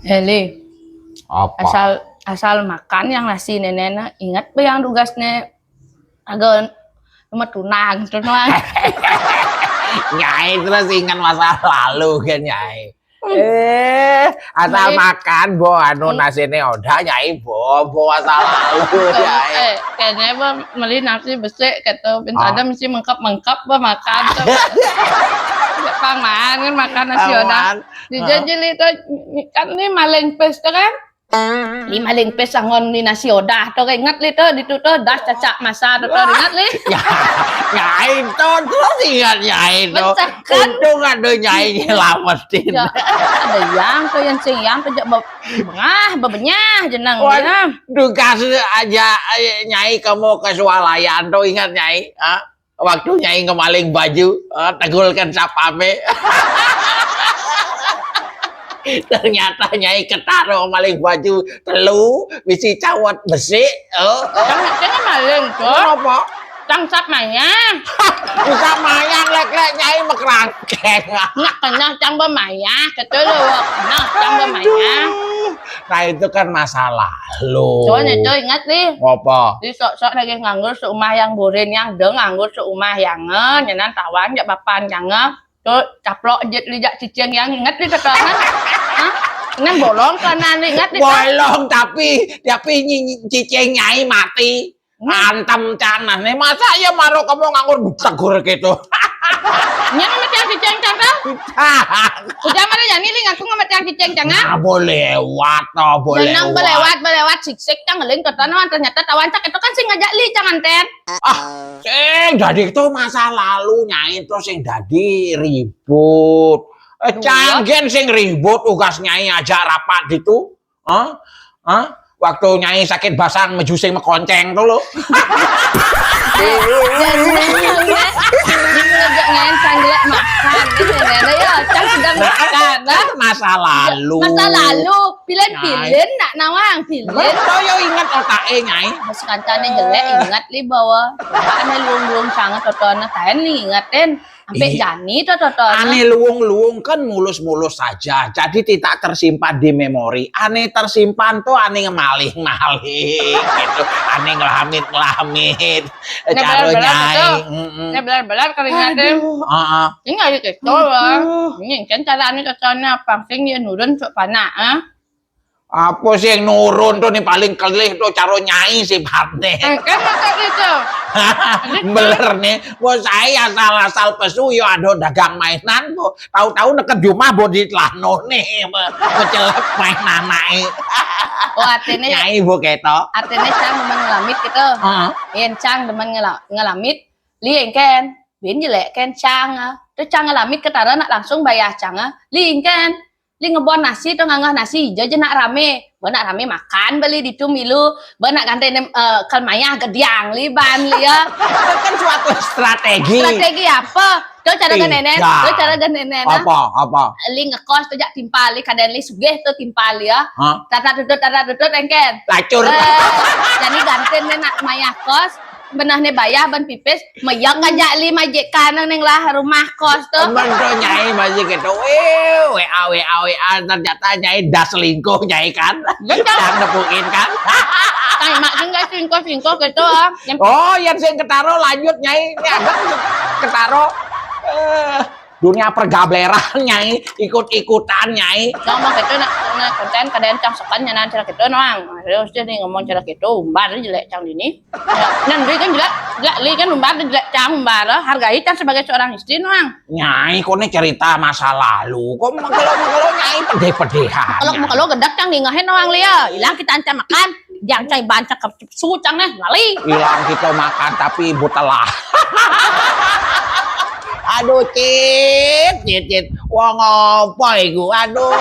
Heli, Apa? asal makan yang nasi nenek ingat be yang tugasnya agak nomor tunang terus doang. Nyai terus ingat masa lalu kan Nyai. Asal Nyai. makan bo anu nasine udah Nyai bo masa lalu Nyai. Kayaknya be meli nasi besek kata ada mesti mengkap be makan tuh. Paman kan makan nasi udah. Dijajili tuh kan ini maling pes tuh kan. Li maling pes angon ni nasi odah tuh ingat li tuh di tuh dah cacak masa tuh ingat li. Ya itu terus ingat Nyai itu. Untung ada Nyai nyelamatin. Ya, ada yang tuh yang siang tuh bebenyah jenang ya. Tugas aja Nyai kamu ke swalayan tuh ingat Nyai. Waktu Nyai ngemaling baju, tegulkan sapame. Ternyata Nyai ketaruh maling baju telu bisi cawat besi. Jangan maling tuh. Apa? Cangsap maya. Bisa mayang lek Nyai mekerangkeng. Nak kena cang maya, ketelu. Nah, cang maya. Nah itu kan masa lalu. Soalnya tuh ingat nih. Apa? Di sok-sok lagi nganggur seumah yang burin yang deng nganggur seumah yang nyenan tawan jak bapan yang tuh caplok jet lijak cicing yang ingat nih tetangan. Hah? Ngan bolong kanan ingat nih. Bolong tapi cicing Nyai mati. Antem canan nih masa ya maro kamu nganggur tegur gitu. Nyang mati yang cicing cangan. Udah mana ya nih ngaku ngemet yang cicing cangan. Nah, boleh lewat toh, boleh lewat. Belewat siksik cang ngeling tetangan ternyata tawan cak itu kan sing ngajak li cangan ten. Sing dadi itu masa lalu Nyai itu sing dadi ribut. Canggen sing ribut ugas Nyai ajak rapat gitu. Waktu Nyai sakit basang mejusing mekonceng tuh lo. Ngajak Nyai canggilek makan gitu ya. Cang sedang makan. Masa lalu. Pilih nak nawang pilih. Betul yo ingat otake Nyai. Mas kancane jelek ingat li bawa. Ane luung-luung sangat totona kaen nih ingatin. Sampai jani totona. Ane luung-luung kan mulus-mulus saja. Jadi tidak tersimpan di memori. Ane tersimpan tuh ane ngemaling-maling gitu. Ane ngelamit-ngelamit. Caro Nyai. Ini belar-belar keringatin. Ini nggak gitu lah. Ini kan cara ane totona pangsing dia nurun sok panah. Apa sih yang nurun tuh nih paling kelih tuh caro Nyai sih patne. Kan masa gitu. Beler nih, bos saya asal-asal pesu yo ada dagang mainan bu. Tahu-tahu deket rumah bu ditlahno nih, mencelep mainan naik. Oh artinya Nyai bu keto. Artinya cang demen ngelamit gitu. Yen cang demen ngelamit, lieng kan, bin jelek kan cang. Terus cang ngelamit ketara nak langsung bayar cang. Lieng kan. Li ngebon nasi tuh ngangah nasi jajan nak rame makan beli di tu milu benak ganti kalmaya gediang liban ya Itu kan suatu strategi apa tuh cara nenek apa li ngekos tuh jak timpal li kaden li sugih tuh timpal ya tata tutut engken lacur jadi ganti nenek maya kos benahnya bayar ban pipis mayang ngajak li majikan neng lah rumah kos tuh bener Nyai masih gitu WA ternyata Nyai dah selingkuh Nyai kan dan nepuin kan kayak mak enggak selingkuh gitu yang sing ketaro lanjut Nyai ini ada ketaro dunia pergableran Nyai ikut-ikutan Nyai ngomong gitu nak konten kadang cang sokan nyanan cara gitu noang terus jadi ngomong cara gitu umbar jelek cang ini nanti kan jelek li kan umbar jelek cang umbar hargai cang sebagai seorang istri noang Nyai kok nih cerita masa lalu kok kalau Nyai pedeh-pedehan kalau gedak cang ningahin noang lia hilang kita ancam makan yang cai bancak ke su cang nih lali hilang kita makan tapi butelah aduh cit wong apa iku aduh